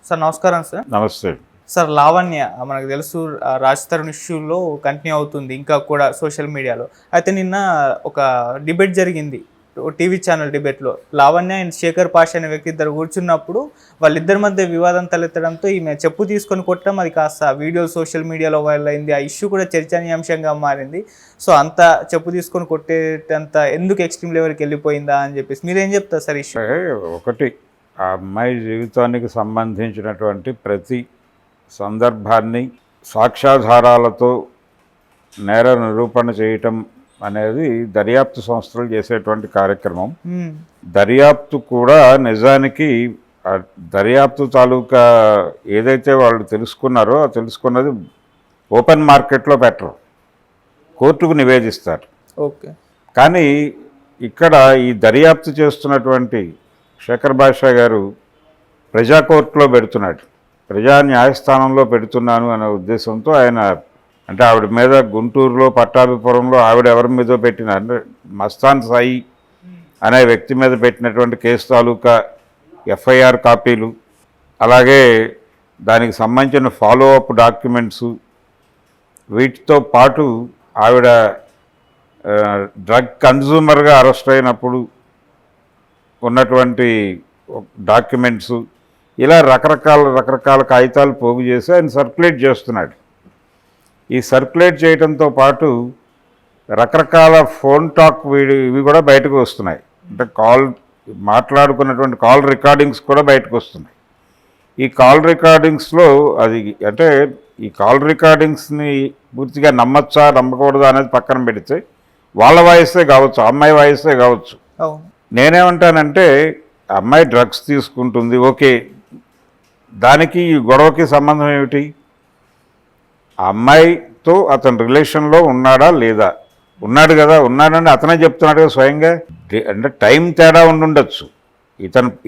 Sir నమస్కారం sir. నమస్తే. Sir Lavanya మనకు తెలుసు రాజ్ తరుణ్ ఇష్యూలో కంటిన్యూ అవుతుంది ఇంకా కూడా సోషల్ మీడియాలో. అయితే నిన్న ఒక డిబేట్ జరిగింది టీవీ ఛానల్ డిబేట్లో. లావణ్య అండ్ శేఖర్ పాషా అనే వ్యక్తి ఇద్దరు కూర్చున్నప్పుడు వాళ్ళిద్దరి మధ్య వివాదం తలెత్తడంతో ఈమె చెప్పు తీసుకొని కొట్టడం, అది కాస్త వీడియో సోషల్ మీడియాలో వైరల్ అయింది. ఆ ఇష్యూ కూడా చర్చనీయాంశంగా మారింది. సో అంత చెప్పు తీసుకొని కొట్టేటంత ఎందుకు ఎక్స్ట్రీమ్ లెవెల్కి వెళ్ళిపోయిందా అని చెప్పేసి మీరేం చెప్తారు సార్ ఇష్యూ? ఒకటి, ఆ అమ్మాయి జీవితానికి సంబంధించినటువంటి ప్రతి సందర్భాన్ని సాక్ష్యాధారాలతో నేర నిరూపణ చేయటం అనేది దర్యాప్తు సంస్థలు చేసేటువంటి కార్యక్రమం. దర్యాప్తు కూడా నిజానికి దర్యాప్తు తాలూకా ఏదైతే వాళ్ళు తెలుసుకున్నారో ఆ తెలుసుకున్నది ఓపెన్ మార్కెట్లో పెట్టరు, కోర్టుకు నివేదిస్తారు. ఓకే. కానీ ఇక్కడ ఈ దర్యాప్తు చేస్తున్నటువంటి శేఖర్ భాషా గారు ప్రజా కోర్టులో పెడుతున్నాడు, ప్రజా న్యాయస్థానంలో పెడుతున్నాను అనే ఉద్దేశంతో ఆయన, అంటే ఆవిడ మీద గుంటూరులో పట్టాభిపురంలో ఆవిడ ఎవరి మీద పెట్టిన, అంటే మస్తాన్ సాయి అనే వ్యక్తి మీద పెట్టినటువంటి కేసు తాలూకా ఎఫ్ఐఆర్ కాపీలు, అలాగే దానికి సంబంధించిన ఫాలో అప్ డాక్యుమెంట్స్, వీటితో పాటు ఆవిడ డ్రగ్ కన్జ్యూమర్గా అరెస్ట్ అయినప్పుడు ఉన్నటువంటి డాక్యుమెంట్స్, ఇలా రకరకాల కాగితాలు పోగు చేసి ఆయన సర్క్యులేట్ చేస్తున్నాడు. ఈ సర్క్యులేట్ చేయడంతో పాటు రకరకాల ఫోన్ టాక్ ఇవి కూడా బయటకు వస్తున్నాయి. అంటే మాట్లాడుకున్నటువంటి కాల్ రికార్డింగ్స్ కూడా బయటకు వస్తున్నాయి. ఈ కాల్ రికార్డింగ్స్లో అది, అంటే ఈ కాల్ రికార్డింగ్స్ని పూర్తిగా నమ్మచ్చా నమ్మకూడదా అనేది పక్కన పెడితే వాళ్ళ వాయిసే కావచ్చు, అమ్మాయి వాయిసే కావచ్చు. నేనేమంటానంటే అమ్మాయి డ్రగ్స్ తీసుకుంటుంది, ఓకే, దానికి ఈ గొడవకి సంబంధం ఏమిటి? ఆ అమ్మాయితో అతను రిలేషన్లో ఉన్నాడా లేదా? ఉన్నాడు కదా, ఉన్నాడని అతనే చెప్తున్నాడు కదా స్వయంగా. అంటే టైం తేడా ఉండుండొచ్చు.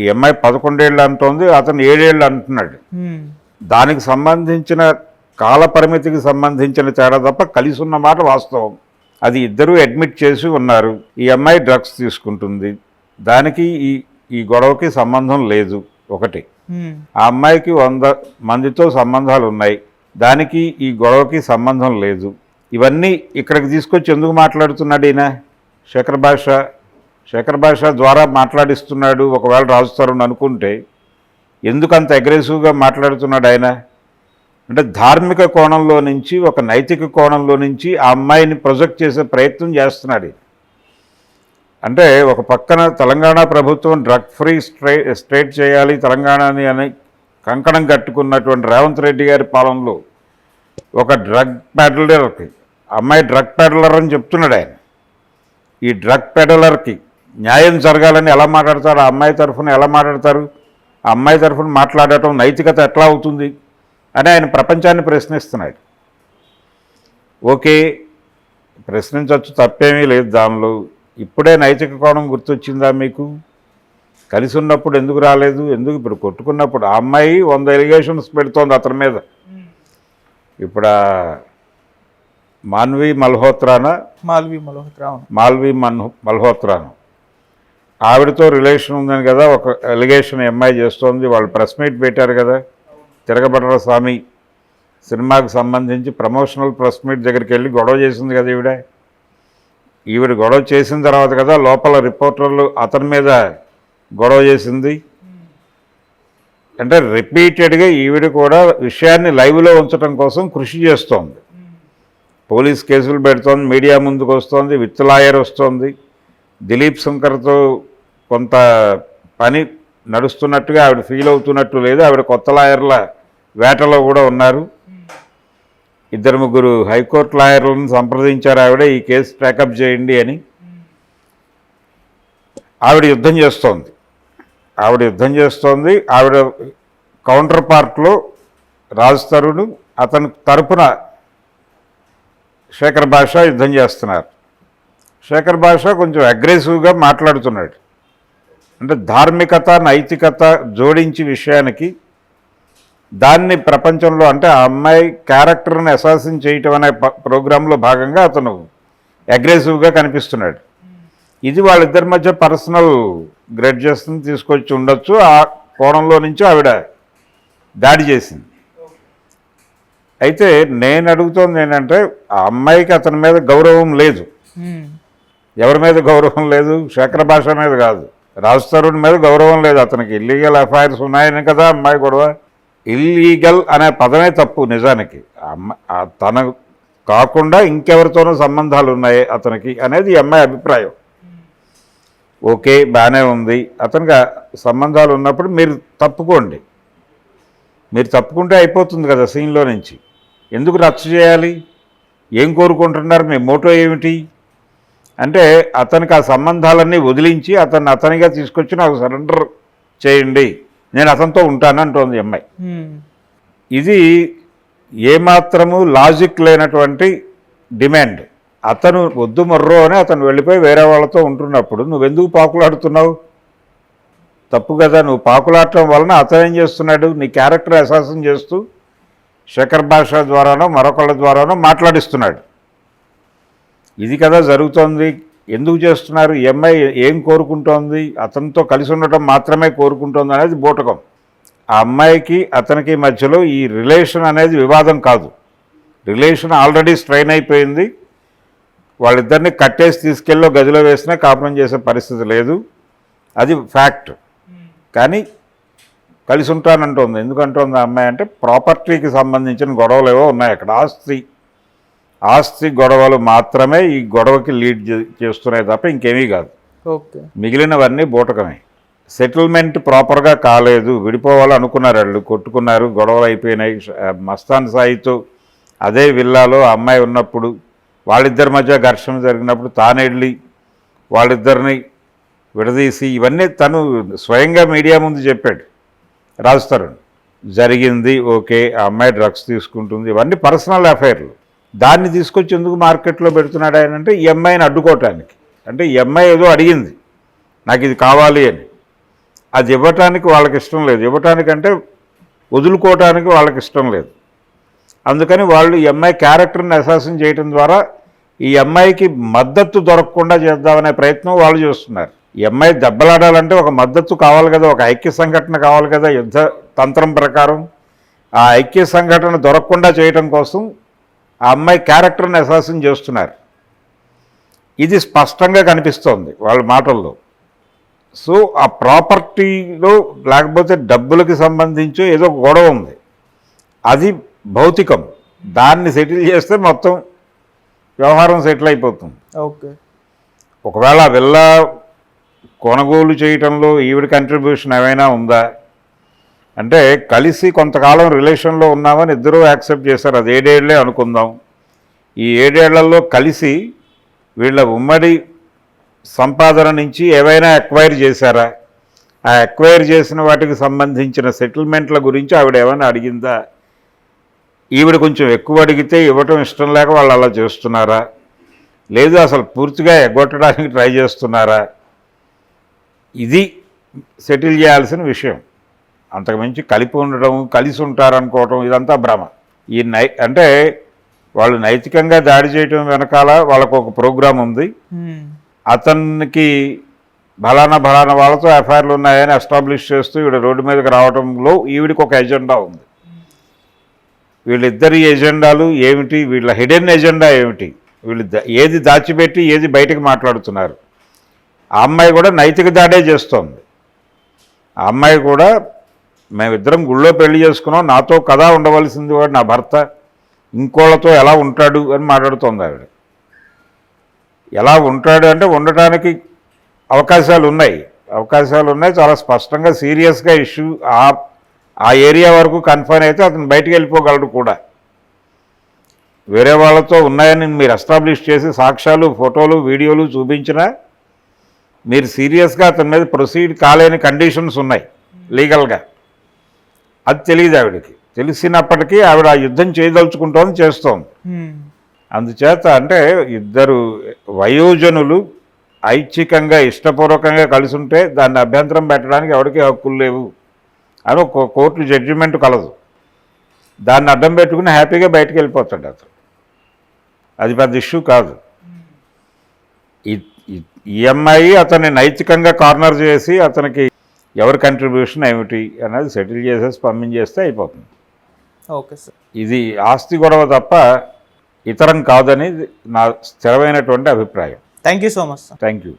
ఈ అమ్మాయి 11 ఏళ్ళు అంటోంది, అతను 7 ఏళ్ళు అంటున్నాడు. దానికి సంబంధించిన కాల పరిమితికి సంబంధించిన తేడా తప్ప కలిసి ఉన్న మాట వాస్తవం. అది ఇద్దరూ అడ్మిట్ చేసి ఉన్నారు. ఈ అమ్మాయి డ్రగ్స్ తీసుకుంటుంది, దానికి ఈ గొడవకి సంబంధం లేదు. ఒకటి, ఆ అమ్మాయికి 100 మందితో సంబంధాలు ఉన్నాయి, దానికి ఈ గొడవకి సంబంధం లేదు. ఇవన్నీ ఇక్కడికి తీసుకొచ్చి ఎందుకు మాట్లాడుతున్నాడు ఈయన? శేఖర్ భాష ద్వారా మాట్లాడిస్తున్నాడు. ఒకవేళ రాజ్ తరుణ్ అనుకుంటే ఎందుకు అంత అగ్రెసివ్గా మాట్లాడుతున్నాడు ఆయన? అంటే ధార్మిక కోణంలో నుంచి, ఒక నైతిక కోణంలో నుంచి ఆ అమ్మాయిని ప్రొజెక్ట్ చేసే ప్రయత్నం చేస్తున్నాడు. అంటే ఒక పక్కన తెలంగాణ ప్రభుత్వం డ్రగ్ ఫ్రీ స్టేట్ చేయాలి తెలంగాణని అని కంకణం కట్టుకున్నటువంటి రేవంత్ రెడ్డి గారి పాలనలో ఒక డ్రగ్ పెడలర్కి, అమ్మాయి డ్రగ్ పెడలర్ అని చెప్తున్నాడు ఆయన. ఈ డ్రగ్ పెడలర్కి న్యాయం జరగాలని ఎలా మాట్లాడతారు? ఆ అమ్మాయి తరఫున ఎలా మాట్లాడతారు? ఆ అమ్మాయి తరఫున మాట్లాడటం నైతికత ఎట్లా అవుతుంది అని ఆయన ప్రపంచాన్ని ప్రశ్నిస్తున్నాడు. ఓకే, ప్రశ్నించవచ్చు, తప్పేమీ లేదు దానిలో. ఇప్పుడే నైతిక కోణం గుర్తొచ్చిందా మీకు? కలిసి ఉన్నప్పుడు ఎందుకు రాలేదు? ఎందుకు ఇప్పుడు కొట్టుకున్నప్పుడు? ఆ అమ్మాయి 100 ఎలిగేషన్స్ పెడుతోంది అతని మీద. ఇప్పుడు మాల్వి మల్హోత్రాను ఆవిడతో రిలేషన్ ఉందని కదా ఒక ఎలిగేషన్ అమ్మాయి చేస్తోంది. వాళ్ళు ప్రెస్ మీట్ పెట్టారు కదా, తిరగబడ్ర స్వామి సినిమాకి సంబంధించి ప్రమోషనల్ ప్రెస్ మీట్ దగ్గరికి వెళ్ళి గొడవ చేసింది కదా ఈవిడ గొడవ చేసిన తర్వాత కదా లోపల రిపోర్టర్లు అతని మీద గొడవ చేసింది. అంటే రిపీటెడ్గా ఈవిడ కూడా విషయాన్ని లైవ్లో ఉంచడం కోసం కృషి చేస్తోంది. పోలీస్ కేసులు పెడుతోంది, మీడియా ముందుకు వస్తోంది, విత్ లాయర్ వస్తోంది. దిలీప్ శంకర్తో కొంత పని నడుస్తున్నట్టుగా ఆవిడ ఫీల్ అవుతున్నట్టు లేదు. ఆవిడ కొత్త లాయర్ల వేటలో కూడా ఉన్నారు. 2-3 హైకోర్టు లాయర్లను సంప్రదించారు ఆవిడ, ఈ కేసు ట్రాకప్ చేయండి అని. ఆవిడ యుద్ధం చేస్తోంది. ఆవిడ కౌంటర్ పార్ట్లో రాజ్ తరుణ్, అతని తరపున శేఖర్ భాష యుద్ధం చేస్తున్నారు. శేఖర్ భాష కొంచెం అగ్రెసివ్గా మాట్లాడుతున్నాడు. అంటే ధార్మికత, నైతికత జోడించి విషయానికి దాన్ని ప్రపంచంలో, అంటే ఆ అమ్మాయి క్యారెక్టర్ని అసాసిన్ చేయటం అనే ప్రోగ్రాంలో భాగంగా అతను అగ్రెసివ్గా కనిపిస్తున్నాడు. ఇది వాళ్ళిద్దరి మధ్య పర్సనల్ గ్రెడ్జెస్ని తీసుకొచ్చి ఉండొచ్చు. ఆ కోణంలో నుంచి ఆవిడ దాడి చేసింది. అయితే నేను అడుగుతోంది ఏంటంటే ఆ అమ్మాయికి అతని మీద గౌరవం లేదు. ఎవరి మీద గౌరవం లేదు? శేఖర్ భాష మీద కాదు, రాజ్ తరుణ్ మీద గౌరవం లేదు. అతనికి ఇల్లీగల్ అఫైర్స్ ఉన్నాయని కదా అమ్మాయి గొడవ. ఇల్లీగల్ అనే పదమే తప్పు నిజానికి. తన కాకుండా ఇంకెవరితోనూ సంబంధాలు ఉన్నాయి అతనికి అనేది ఈ అమ్మాయి అభిప్రాయం. ఓకే, బాగానే ఉంది, అతనికి సంబంధాలు ఉన్నప్పుడు మీరు తప్పుకోండి. మీరు తప్పుకుంటే అయిపోతుంది కదా సీన్లో నుంచి. ఎందుకు రచ్చ చేయాలి? ఏం కోరుకుంటున్నారు? మీ మోటో ఏమిటి అంటే అతనికి ఆ సంబంధాలన్నీ వదిలించి అతనిగా తీసుకొచ్చి నాకు సరెండర్ చేయండి, నేను అతనితో ఉంటాను అంటోంది అమ్మాయి. ఇది ఏమాత్రము లాజిక్ లేనటువంటి డిమాండ్. అతను వద్దు మర్రో అని అతను వెళ్ళిపోయి వేరే వాళ్ళతో ఉంటున్నప్పుడు నువ్వెందుకు పాకులాడుతున్నావు? తప్పు కదా. నువ్వు పాకులాడటం వలన అతను ఏం చేస్తున్నాడు? నీ క్యారెక్టర్ అసాసిన్ చేస్తూ శేఖర్ భాష ద్వారానో మరొకళ్ళ ద్వారానో మాట్లాడిస్తున్నాడు. ఇది కదా జరుగుతోంది. ఎందుకు చేస్తున్నారు? ఈ అమ్మాయి ఏం కోరుకుంటోంది? అతనితో కలిసి ఉండటం మాత్రమే కోరుకుంటోంది అనేది బూటకం. ఆ అమ్మాయికి అతనికి మధ్యలో ఈ రిలేషన్ అనేది వివాదం కాదు. రిలేషన్ ఆల్రెడీ స్ట్రైన్ అయిపోయింది. వాళ్ళిద్దరిని కట్టేసి తీసుకెళ్ళి గదిలో వేసినా కాపురం చేసే పరిస్థితి లేదు, అది ఫ్యాక్ట్. కానీ కలిసి ఉంటానంటుంది. ఎందుకంటుంది ఆ అమ్మాయి అంటే ప్రాపర్టీకి సంబంధించిన గొడవలు ఏవో ఉన్నాయి అక్కడ. ఆస్తి గొడవలు మాత్రమే ఈ గొడవకి లీడ్ చేస్తున్నాయి తప్ప ఇంకేమీ కాదు. మిగిలినవన్నీ బూటకమే. సెటిల్మెంట్ ప్రాపర్గా కాలేదు, విడిపోవాలి అనుకున్నారు, వాళ్ళు కొట్టుకున్నారు, గొడవలు అయిపోయినాయి. మస్తాన్ సాయితో అదే విల్లాలో అమ్మాయి ఉన్నప్పుడు వాళ్ళిద్దరి మధ్య ఘర్షణ జరిగినప్పుడు తానెళ్ళి వాళ్ళిద్దరిని విడదీసి ఇవన్నీ తను స్వయంగా మీడియా ముందు చెప్పాడు రాజ్ తరుణ్. జరిగింది ఓకే, ఆ అమ్మాయి డ్రగ్స్ తీసుకుంటుంది, ఇవన్నీ పర్సనల్ అఫైర్లు. దాన్ని తీసుకొచ్చి ఎందుకు మార్కెట్లో పెడుతున్నాడు ఆయన అంటే ఈ అమ్మాయిని అడ్డుకోవటానికి. అంటే ఈ అమ్మాయి ఏదో అడిగింది నాకు ఇది కావాలి అని, అది ఇవ్వటానికి వాళ్ళకి ఇష్టం లేదు. ఇవ్వటానికంటే వదులుకోవటానికి వాళ్ళకి ఇష్టం లేదు. అందుకని వాళ్ళు ఈ అమ్మాయి క్యారెక్టర్ని అసాసిన్ చేయడం ద్వారా ఈ అమ్మాయికి మద్దతు దొరకకుండా చేద్దామనే ప్రయత్నం వాళ్ళు చేస్తున్నారు. ఈ అమ్మాయి దెబ్బలాడాలంటే ఒక మద్దతు కావాలి కదా, ఒక ఐక్య సంఘటన కావాలి కదా యుద్ధ తంత్రం ప్రకారం. ఆ ఐక్య సంఘటన దొరకకుండా చేయటం కోసం ఆ అమ్మాయి క్యారెక్టర్ని అసాసిన్ చేస్తున్నారు. ఇది స్పష్టంగా కనిపిస్తోంది వాళ్ళ మాటల్లో. సో ఆ ప్రాపర్టీలో లేకపోతే డబ్బులకి సంబంధించి ఏదో గొడవ ఉంది, అది భౌతికం. దాన్ని సెటిల్ చేస్తే మొత్తం వ్యవహారం సెటిల్ అయిపోతుంది. ఓకే, ఒకవేళ విల్లా కొనుగోలు చేయటంలో ఈవిడ కంట్రిబ్యూషన్ ఏమైనా ఉందా అంటే కలిసి కొంతకాలం రిలేషన్లో ఉన్నామని ఇద్దరూ యాక్సెప్ట్ చేశారు. అది 7 ఏళ్లే అనుకుందాం. ఈ 7 ఏళ్లలో కలిసి వీళ్ళ ఉమ్మడి సంపాదన నుంచి ఏవైనా ఎక్వైర్ చేశారా? ఆ ఎక్వైర్ చేసిన వాటికి సంబంధించిన సెటిల్మెంట్ల గురించి ఆవిడ ఏమైనా అడిగిందా? ఈవిడ కొంచెం ఎక్కువ అడిగితే ఇవ్వటం ఇష్టం లేక వాళ్ళు అలా చేస్తున్నారా? లేదు అసలు పూర్తిగా ఎగ్గొట్టడానికి ట్రై చేస్తున్నారా? ఇది సెటిల్ చేయాల్సిన విషయం. అంతకుమించి కలిపి ఉండడం, కలిసి ఉంటారనుకోవటం ఇదంతా భ్రమ. అంటే వాళ్ళు నైతికంగా దాడి చేయటం వెనకాల వాళ్ళకు ఒక ప్రోగ్రాం ఉంది. అతనికి బలానా వాళ్ళతో ఎఫ్ఐఆర్లు ఉన్నాయని ఎస్టాబ్లిష్ చేస్తూ ఈవిడ రోడ్డు మీదకి రావడంలో ఈవిడికి ఒక ఎజెండా ఉంది. వీళ్ళిద్దరి ఎజెండాలు ఏమిటి? వీళ్ళ హిడెన్ ఎజెండా ఏమిటి? వీళ్ళు ఏది దాచిపెట్టి ఏది బయటకు మాట్లాడుతున్నారు? ఆ అమ్మాయి కూడా నైతిక దాడే చేస్తోంది. ఆ అమ్మాయి కూడా మేమిద్దరం గుళ్ళో పెళ్లి చేసుకున్నాం, నాతో కదా ఉండవలసింది వాడు నా భర్త, ఇంకోళ్ళతో ఎలా ఉంటాడు అని మాట్లాడుతోంది ఆవిడ. ఎలా ఉంటాడు అంటే ఉండటానికి అవకాశాలు ఉన్నాయి, చాలా స్పష్టంగా సీరియస్గా ఇష్యూ ఆ ఏరియా వరకు కన్ఫైన్ అయితే అతను బయటికి వెళ్ళిపోగలడు కూడా. వేరే వాళ్ళతో ఉన్నాయని మీరు ఎస్టాబ్లిష్ చేసి సాక్ష్యాలు, ఫోటోలు, వీడియోలు చూపించినా మీరు సీరియస్గా అతని మీద ప్రొసీడ్ కాలేని కండిషన్స్ ఉన్నాయి లీగల్గా. అది తెలియదు ఆవిడకి. తెలిసినప్పటికీ ఆవిడ ఆ యుద్ధం చేయదలుచుకుంటోంది, చేస్తోంది. అందుచేత అంటే ఇద్దరు వయోజనులు ఐచ్ఛికంగా ఇష్టపూర్వకంగా కలిసి ఉంటే దాన్ని అభ్యంతరం పెట్టడానికి ఎవరికి హక్కులు లేవు అని ఒక కోర్టు జడ్జిమెంట్ కలదు. దాన్ని అడ్డం పెట్టుకుని హ్యాపీగా బయటకు వెళ్ళిపోతాడు అతను. అది పెద్ద ఇష్యూ కాదు. ఈ అమ్మాయి అతన్ని నైతికంగా కార్నర్ చేసి అతనికి ఎవరి కంట్రిబ్యూషన్ ఏమిటి అనేది సెటిల్ చేసేసి పంపించేస్తే అయిపోతుంది. Okay sir. ఇది ఆస్తి గొడవ తప్ప ఇతరం కాదనేది నా స్థిరమైనటువంటి అభిప్రాయం. Thank you so much sir. Thank you.